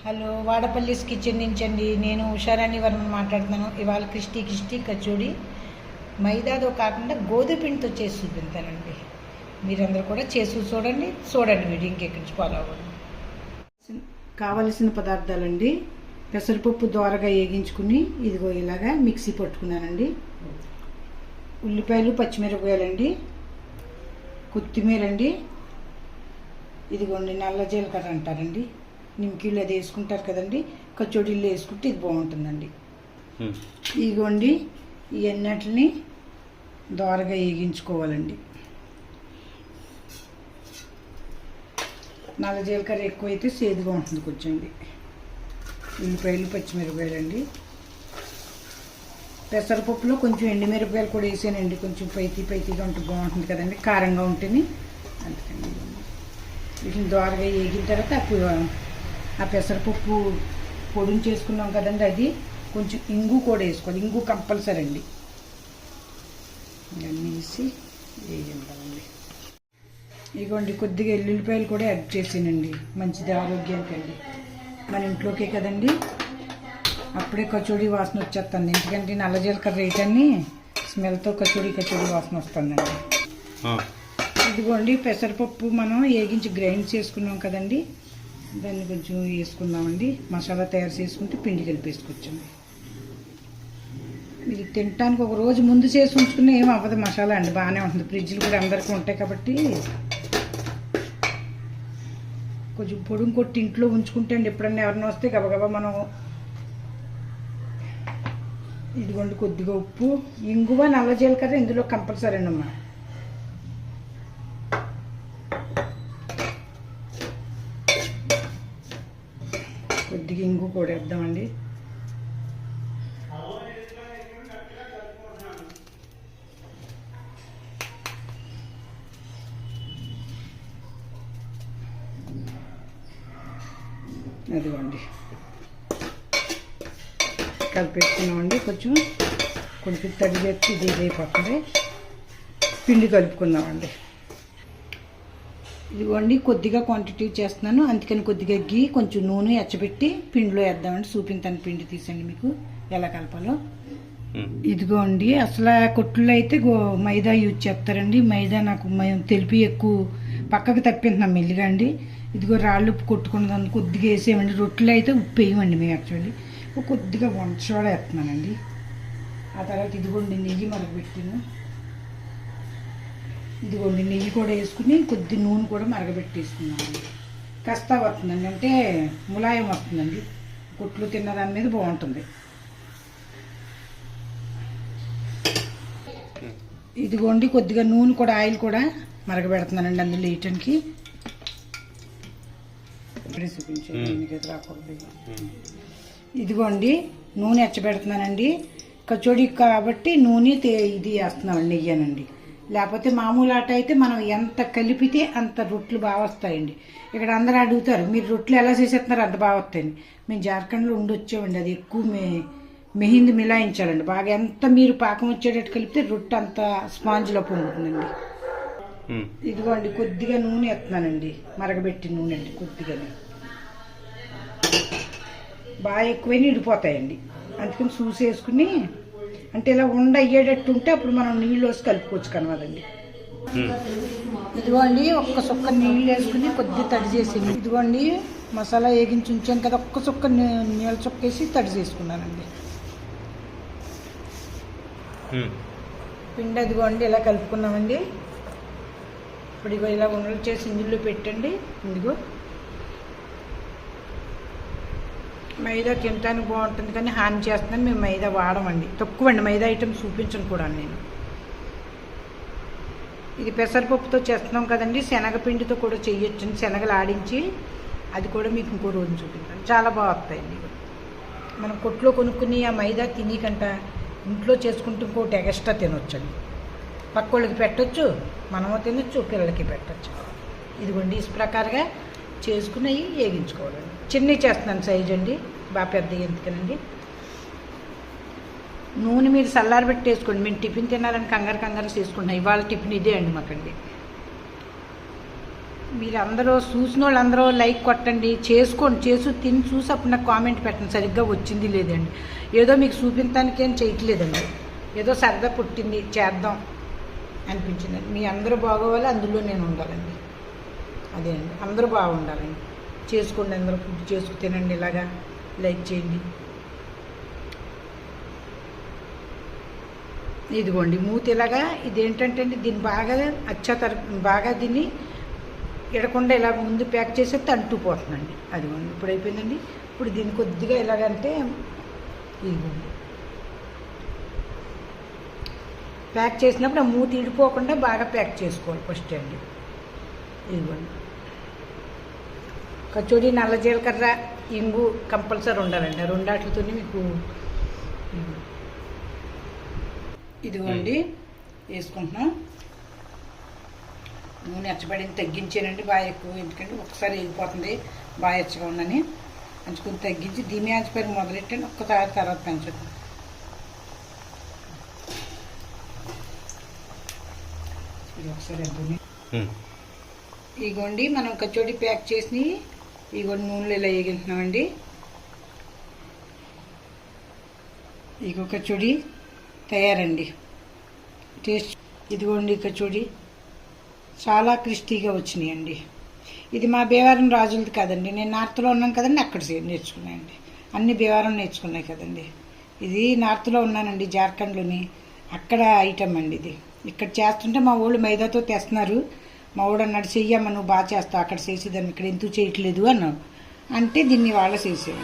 Hello, వాడపల్లిస్ kitchen నుంచి అండి. నేను ఉషారాణి వర్మ మాట్లాడుతున్నాను. ఇవాళ క్రిస్టీ కచోడి మైదాతో కాకుండా గోధుమ పిండితో చేసి చూపిస్తానండి. మీరందరూ కూడా చేసి చూడండి వీడియో ఇంకెక్కడి నుంచి ఫాలో అవ్వండి. కావలసిన పదార్థాలండి: పెసరపప్పు దోరగా వేగించుకుని ఇదిగో ఇలాగా మిక్సీ పట్టుకున్నానండి. ఉల్లిపాయలు, పచ్చిమిరపకాయలండి, కొత్తిమీర అండి, ఇదిగోండి నల్ల జీలకర్ర అంటారండి, నిమ్మకీళ్ళు అది వేసుకుంటారు కదండి, కచోడీలు వేసుకుంటే ఇది బాగుంటుందండి. ఇదిగోండి ఇవన్నిటిని దోరగా వేగించుకోవాలండి. నల్ల జీలకర్ర ఎక్కువైతే సేదుగా ఉంటుంది కొంచెం. ఉల్లిపాయలు, పచ్చిమిరపకాయలండి, పెసరపప్పులో కొంచెం ఎండుమిరపకాయలు కూడా వేసానండి. కొంచెం పైతీగా ఉంటే బాగుంటుంది కదండి, కారంగా ఉంటేనే. అందుకని వీటిని దోరగా వేగిన తర్వాత ఆ పెసరపప్పు పొడిని చేసుకున్నాం కదండి, అది కొంచెం ఇంగు కూడా వేసుకోవాలి. ఇంగు కంపల్సరీ అండి. ఇవన్నీ వేసి వేయండి. ఇదిగోండి కొద్దిగా ఎల్లుల్లిపాయలు కూడా యాడ్ చేసానండి, మంచిది ఆరోగ్యానికి అండి. మన ఇంట్లోకే కదండి, అప్పుడే కచోడీ వాసన వచ్చేస్తుంది. ఎందుకంటే నల్ల జీలకర్ర వేయటాన్ని స్మెల్తో కచోడీ వాసన వస్తుందండి. ఇదిగోండి పెసరపప్పు మనం వేగించి గ్రైండ్ చేసుకున్నాం కదండి, దాన్ని కొంచెం వేసుకుందామండి. మసాలా తయారు చేసుకుంటే పిండి కలిపేసుకొచ్చండి. మీరు తినటానికి ఒక రోజు ముందు చేసి ఉంచుకున్న ఏం అవ్వదు, మసాలా అండి బాగానే ఉంటుంది. ఫ్రిడ్జ్లు కూడా అందరికీ ఉంటాయి కాబట్టి కొంచెం పొడుం కొట్టి ఇంట్లో ఉంచుకుంటే అండి, ఎప్పుడన్నా ఎవరైనా వస్తే గబగబా మనం. ఇదిగోండి కొద్దిగా ఉప్పు, ఇంగువ, నల్ల జీలకర్ర ఇందులో కంపల్సరీ అండి అమ్మా. కొద్దిగా ఇంగు కూడా వేద్దామండి. అదిగోండి కలిపేసుకున్నామండి. కొంచెం తడి చేసి ఇది అయిపోతుంది. పిండి కలుపుకుందామండి. ఇదిగోండి కొద్దిగా క్వాంటిటీ చేస్తున్నాను, అందుకని కొద్దిగా గీ, కొంచెం నూనె ఎచ్చబెట్టి పిండిలో వేద్దామండి. చూపించాను పిండి తీసండి మీకు ఎలా కలపాలో. ఇదిగోండి అసలు కొట్టుల్లో అయితే మైదా యూజ్ చేస్తారండి. మైదా నాకు తెలిపి ఎక్కువ పక్కకు తప్పింటున్నాం మెల్లిగా అండి. ఇదిగో రాళ్ళు ఉప్పు కొట్టుకున్నదాన్ని కొద్దిగా వేసేయండి. రొట్టెలు అయితే ఉప్పు వేయమండి మేము యాక్చువల్లీ. కొద్దిగా వంట సోడా వేస్తున్నానండి. ఆ తర్వాత ఇదిగోండి నెయ్యి మరగబెట్టాను. ఇదిగోండి నెయ్యి కూడా వేసుకుని కొద్ది నూనె కూడా మరగబెట్టేసుకున్నామండి. కస్తా వస్తుందండి, అంటే ములాయం వస్తుందండి. కొట్లు తిన్న దాని మీద బాగుంటుంది. ఇదిగోండి కొద్దిగా నూనె కూడా, ఆయిల్ కూడా మరగబెడుతున్నానండి అందులో వేయటానికి. ఇదిగోండి నూనె ఎచ్చబెడుతున్నానండి. కచోడీ కాబట్టి నూనె ఇది వేస్తున్నామండి, నెయ్యానండి. లేకపోతే మామూలు ఆట అయితే మనం ఎంత కలిపితే అంత రొట్టెలు బాగా వస్తాయండి. ఇక్కడ అందరూ అడుగుతారు మీరు రొట్టెలు ఎలా చేసేస్తున్నారు, అంత బాగా వస్తాయండి. మేము జార్ఖండ్లో ఉండొచ్చామండి, అది ఎక్కువ మెహింది మిలాయించాలండి బాగా. ఎంత మీరు పాకం వచ్చేటట్టు కలిపితే రొట్టె అంత స్పాంజ్లో పొంగుతుందండి. ఇదిగోండి కొద్దిగా నూనె వేస్తున్నానండి, మరగబెట్టి నూనె అండి. కొద్దిగానే బాగా ఎక్కువైనా ఇడిపోతాయండి, అందుకని చూసి వేసుకుని. అంటే ఇలా అయ్యేటట్టు ఉంటే అప్పుడు మనం నీళ్ళు వేసి కలుపుకోవచ్చు కనవదండి. ఇదిగోండి ఒక్క సుక్క నీళ్ళు వేసుకుని కొద్దిగా తడి చేసి, ఇదిగోండి మసాలా వేగించి ఉంచాను కదా, ఒక్క సుక్క నీళ్ళ చుక్క వేసి తడి చేసుకున్నానండి. పిండి అదిగోండి ఇలా కలుపుకున్నామండి. ఇప్పుడు ఇగో ఇలా ఉండలు చేసి ఇందులో పెట్టండి. ఇదిగో మైదా తినటానికి బాగుంటుంది కానీ హాని చేస్తుందని మేము మైదా వాడమండి, తక్కువ అండి. మైదా ఐటమ్స్ చూపించను కూడా నేను. ఇది పెసరపప్పుతో చేస్తున్నాం కదండి, శనగపిండితో కూడా చేయొచ్చు. శనగలు ఆడించి అది కూడా మీకు ఇంకో రోజు చూపించాను, చాలా బాగా వస్తాయండి. మనం కొట్లో కొనుక్కుని ఆ మైదా తినకంట ఇంట్లో చేసుకుంటూ ఇంకోటి ఎక్స్ట్రా తినొచ్చండి. పక్క వాళ్ళకి పెట్టచ్చు, మనము తినొచ్చు, పిల్లలకి పెట్టచ్చు. ఇదిగోండి ఈ ప్రకారంగా చేసుకుని వేగించుకోవాలండి. చిన్నవి చేస్తున్నాను సైజు అండి, బాగా పెద్ద ఎందుకనండి. నూనె మీరు చల్లారి పెట్టేసుకోండి. మేము టిఫిన్ తినాలని కంగారు చేసుకుంటున్నాం. ఇవాళ టిఫిన్ ఇదే అండి మాకండి. మీరు అందరూ చూసిన వాళ్ళందరూ లైక్ కొట్టండి, చేసుకోండి, తిని చూసి అప్పుడు నాకు కామెంట్ పెట్టండి సరిగ్గా వచ్చింది లేదండి. ఏదో మీకు చూపించడానికి ఏం చేయట్లేదండి, ఏదో సరదా పుట్టింది చేద్దాం అనిపించిందండి. మీ అందరూ బాగోవాలి, అందులో నేను ఉండాలండి. అదే అండి, అందరూ బాగుండాలండి. చేసుకోండి, అందరూ ఫుడ్ చేసుకు తినండి, ఇలాగా లైక్ చేయండి. ఇదిగోండి మూతి ఇలాగా, ఇదేంటంటే అండి దీన్ని బాగా బాగా దీన్ని ఎడకుండా ఇలా ముందు ప్యాక్ చేసేస్తే అంటుకుపోతుందండి. అదిగోండి ఇప్పుడు అయిపోయిందండి. ఇప్పుడు దీన్ని కొద్దిగా ఎలాగంటే ఇదిగోండి ప్యాక్ చేసినప్పుడు ఆ మూతి ఇడిపోకుండా బాగా ప్యాక్ చేసుకోవాలి ఫస్ట్ అండి. ఇదిగోండి కచోడీ, నల్ల జీలకర్ర, ఇంగు కంపల్సరీ ఉండాలండి. ఆ రెండాటితో మీకు ఇదిగోండి వేసుకుంటున్నాం. నూనె ఎచ్చబడింది తగ్గించానండి, బాగా ఎక్కువ, ఎందుకంటే ఒకసారి వెళ్ళిపోతుంది బాగా ఎచ్చగా ఉండని. కొంచెం తగ్గించి ధీమి ఆంచి పైన మొదలెట్టండి, ఒక్కసారి తర్వాత పెంచండి. ఇది ఒకసారి అద్దుని ఇగోండి మనం కచోడీ ప్యాక్ చేసి ఇగోండి నూనెలో ఇలా వేగింటున్నామండి. ఇగో కచోడీ తయారండి. టేస్ట్ ఇదిగోండి కచోడీ చాలా క్రిస్పీగా వచ్చినాయండి. ఇది మా భీమవరం రాజులది కాదండి, నేను నార్త్లో ఉన్నాను కదండి, అక్కడ నేర్చుకున్నాయండి. అన్ని భీమవరం నేర్చుకున్నాయి కదండి. ఇది నార్త్లో ఉన్నానండి, జార్ఖండ్లోని, అక్కడ ఐటమ్ అండి ఇది. ఇక్కడ చేస్తుంటే మా వాళ్ళు మైదాతో తెస్తున్నారు. మా వాడు అన్నాడు చెయ్యమ్మ నువ్వు బాగా చేస్తావు, అక్కడ చేసేదాన్ని ఇక్కడ ఎందుకు చేయట్లేదు అన్నాడు. అంటే దీన్ని వాళ్ళ చేసేవాడిని.